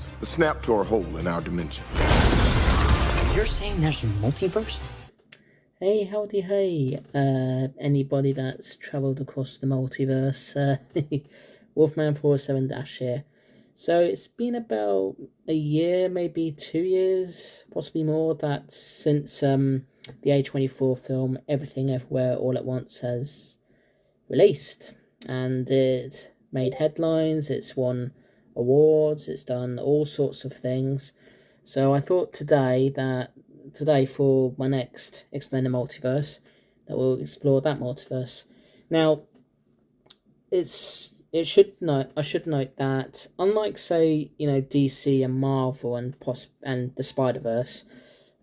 multiverse. The snap tore a hole in our dimension. You're saying there's a multiverse? Hey, howdy, hey, anybody that's travelled across the multiverse, Wolfman47 here. So it's been about a year, maybe 2 years, possibly more, that since the A24 film Everything Everywhere All at Once has released, and it made headlines, it's won awards, it's done all sorts of things. So I thought today for my next Explain the Multiverse, that we'll explore that multiverse. Now, I should note that unlike, say, DC and Marvel and the Spider-Verse,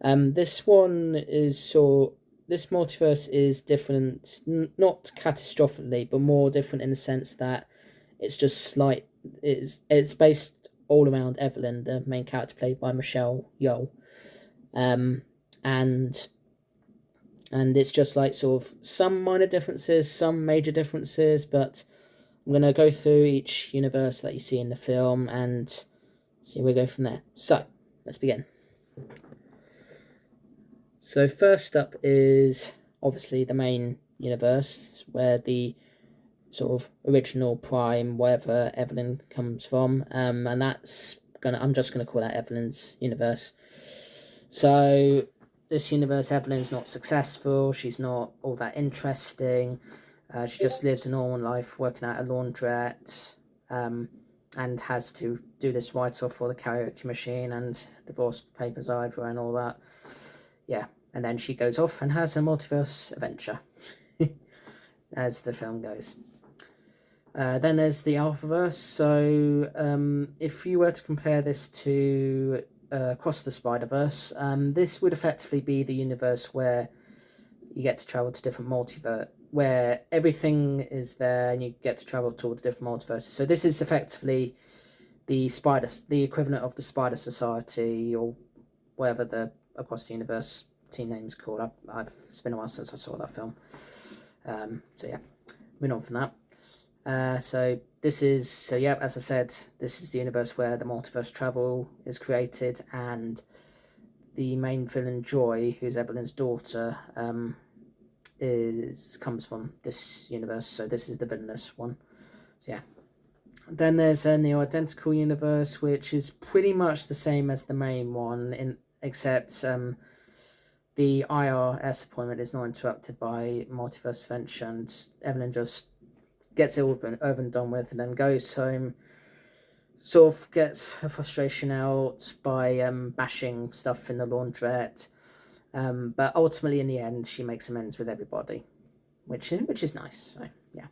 this multiverse is different, not catastrophically, but more different in the sense that it's just it's based all around Evelyn, the main character played by Michelle Yeoh. And it's just like sort of some minor differences, some major differences, but I'm going to go through each universe that you see in the film and see where we go from there. So, let's begin. So first up is obviously the main universe, where the sort of original prime, wherever Evelyn comes from, and I'm just gonna call that Evelyn's universe. So this universe, Evelyn's not successful, she's not all that interesting, she just lives a normal life working at a laundrette, and has to do this write-off for the karaoke machine and divorce papers over and all that. Yeah, and then she goes off and has a multiverse adventure, as the film goes. Then there's the Alphaverse. So if you were to compare this to Across the Spider-Verse, this would effectively be the universe where you get to travel to different multiverse, where everything is there and you get to travel to all the different multiverses. So this is effectively the equivalent of the Spider Society, or whatever the Across the Universe team name is called. It's been a while since I saw that film. So yeah, moving on from that. As I said, this is the universe where the multiverse travel is created, and the main villain, Joy, who's Evelyn's daughter, comes from this universe. So this is the villainous one. So yeah. Then there's a neo-identical universe, which is pretty much the same as the main one, except the IRS appointment is not interrupted by multiverse adventure, and Evelyn just gets it over and done with, and then goes home, sort of gets her frustration out by bashing stuff in the laundrette, but ultimately in the end she makes amends with everybody, which is nice. So yeah.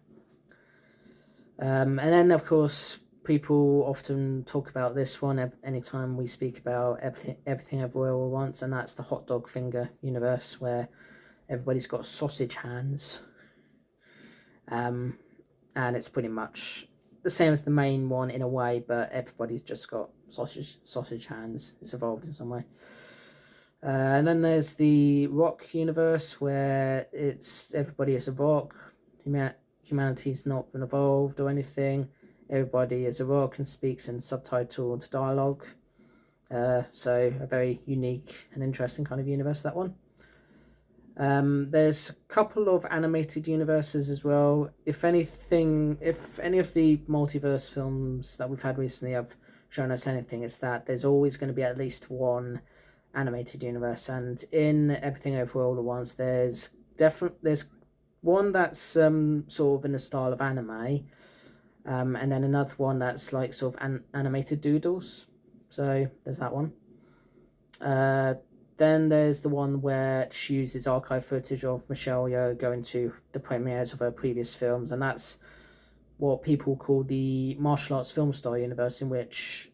And then of course people often talk about this one anytime we speak about everything everywhere all at once, and that's the hot dog finger universe, where everybody's got sausage hands. And it's pretty much the same as the main one in a way, but everybody's just got sausage hands. It's evolved in some way. And then there's the rock universe, where everybody is a rock. Humanity's not been evolved or anything. Everybody is a rock and speaks in subtitled dialogue. So a very unique and interesting kind of universe, that one. There's a couple of animated universes as well. If any of the multiverse films that we've had recently have shown us anything, it's that there's always going to be at least one animated universe. And in Everything Everywhere All at Once, there's one that's sort of in the style of anime, and then another one that's like sort of animated doodles. So there's that one. Then there's the one where she uses archive footage of Michelle Yeoh going to the premieres of her previous films, and that's what people call the martial arts film star universe, in which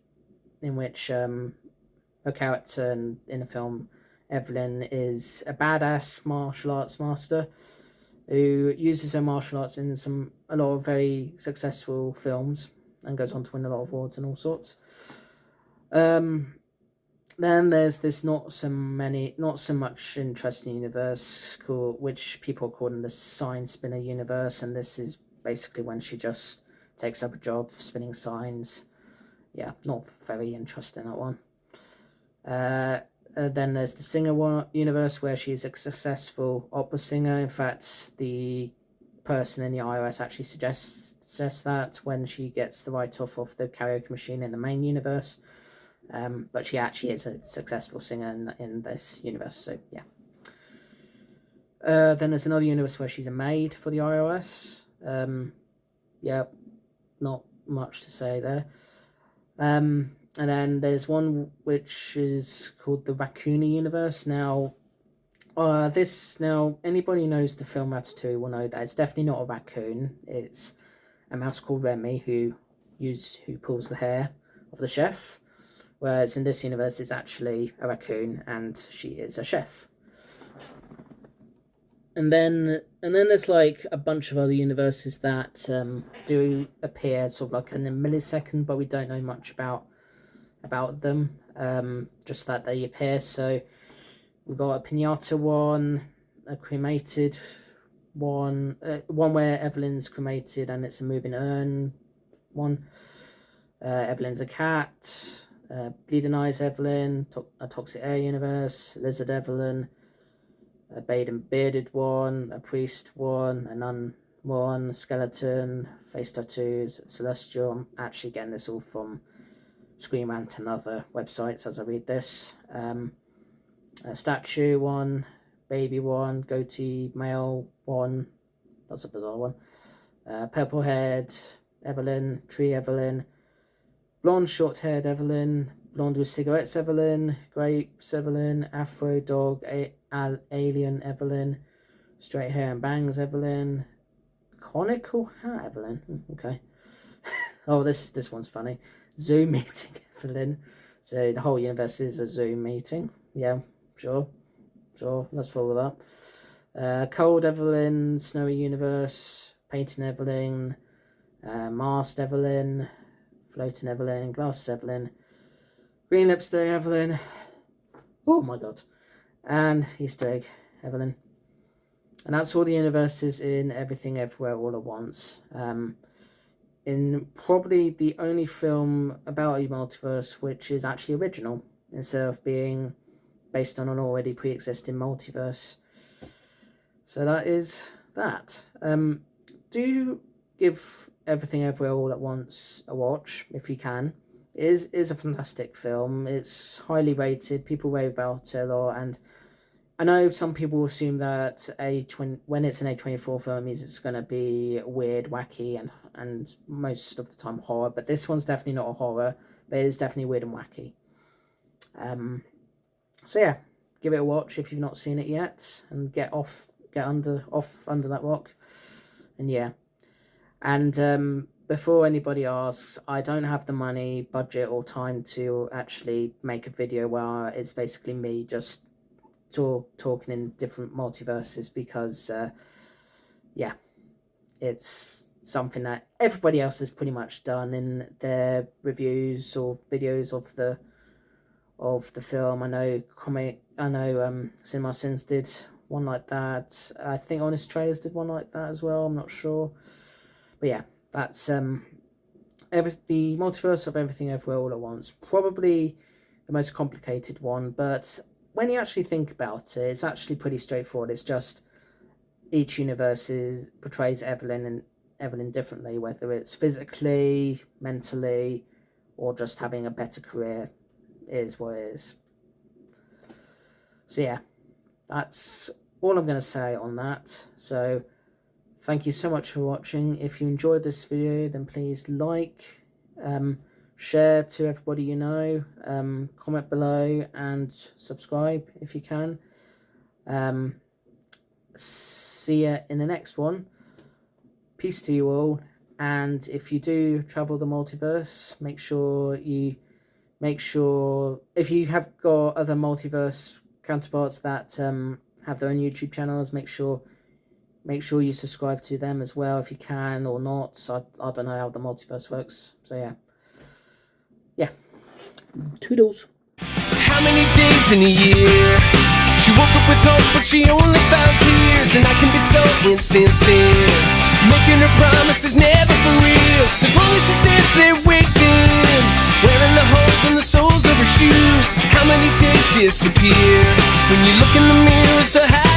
her character in the film, Evelyn, is a badass martial arts master who uses her martial arts in a lot of very successful films and goes on to win a lot of awards and all sorts. Then there's this not so much interesting universe which people are calling the sign spinner universe, and this is basically when she just takes up a job spinning signs yeah, not very interesting, that one. Then there's the singer universe, where she's a successful opera singer. In fact, the person in the IRS actually suggests that when she gets the write-off of the karaoke machine in the main universe. But she actually is a successful singer in this universe, so yeah. Then there's another universe where she's a maid for the IRS. Yeah, not much to say there. And then there's one which is called the Raccoon universe. Now, anybody who knows the film Ratatouille will know that it's definitely not a raccoon. It's a mouse called Remy who pulls the hair of the chef. Whereas in this universe, it's actually a raccoon, and she is a chef. And then there's like a bunch of other universes that do appear sort of like in a millisecond, but we don't know much about them. Just that they appear. So we've got a pinata one, a cremated one, one where Evelyn's cremated and it's a moving urn one. Evelyn's a cat. Bleeding Eyes Evelyn, a Toxic Air universe, Lizard Evelyn, a bearded one, a priest one, a nun one, skeleton, face tattoos, celestial. I'm actually getting this all from Screen Rant and other websites as I read this. A statue one, baby one, goatee male one. That's a bizarre one. Purple haired Evelyn, tree Evelyn, blonde short-haired Evelyn, blonde with cigarettes Evelyn, grapes Evelyn, afro dog, alien Evelyn, straight hair and bangs Evelyn, conical hat Evelyn. Okay. Oh, this one's funny. Zoom meeting Evelyn. So the whole universe is a Zoom meeting. Yeah, sure. Let's follow that. Cold Evelyn, snowy universe, painting Evelyn, masked Evelyn, floating Evelyn, glasses Evelyn, green lipstick Evelyn, oh my god, and Easter egg Evelyn. And that's all the universes in Everything Everywhere All at Once. In probably the only film about a multiverse which is actually original, instead of being based on an already pre-existing multiverse. So that is that. Do give Everything Everywhere All at Once a watch if you can. It is a fantastic film. It's highly rated. People rave about it a lot, and I know some people assume that when it's an A24 film, it's going to be weird, wacky, and most of the time horror. But this one's definitely not a horror, but it is definitely weird and wacky. So yeah, give it a watch if you've not seen it yet, and get off under that rock, and yeah. And before anybody asks, I don't have the money, budget, or time to actually make a video where it's basically me just talking in different multiverses, because yeah, it's something that everybody else has pretty much done in their reviews or videos of the film. I know Cinema Sins did one like that. I think Honest Trailers did one like that as well. I'm not sure. But yeah, that's the multiverse of Everything Everywhere All at Once. Probably the most complicated one, but when you actually think about it, it's actually pretty straightforward. It's just each universe portrays Evelyn differently, whether it's physically, mentally, or just having a better career. It is what it is. So yeah, that's all I'm going to say on that. So thank you so much for watching. If you enjoyed this video, then please like, share to everybody you know, comment below, and subscribe if you can. See ya in the next one. Peace to you all, and if you do travel the multiverse, make sure if you have got other multiverse counterparts that have their own YouTube channels, make sure you subscribe to them as well if you can, or not. So I don't know how the multiverse works. So yeah, toodles. How many days in a year? She woke up with hope, but she only found tears. And I can be so insincere, making her promises never for real, as long as she stands there waiting. disappear. When you look in the mirror, so happy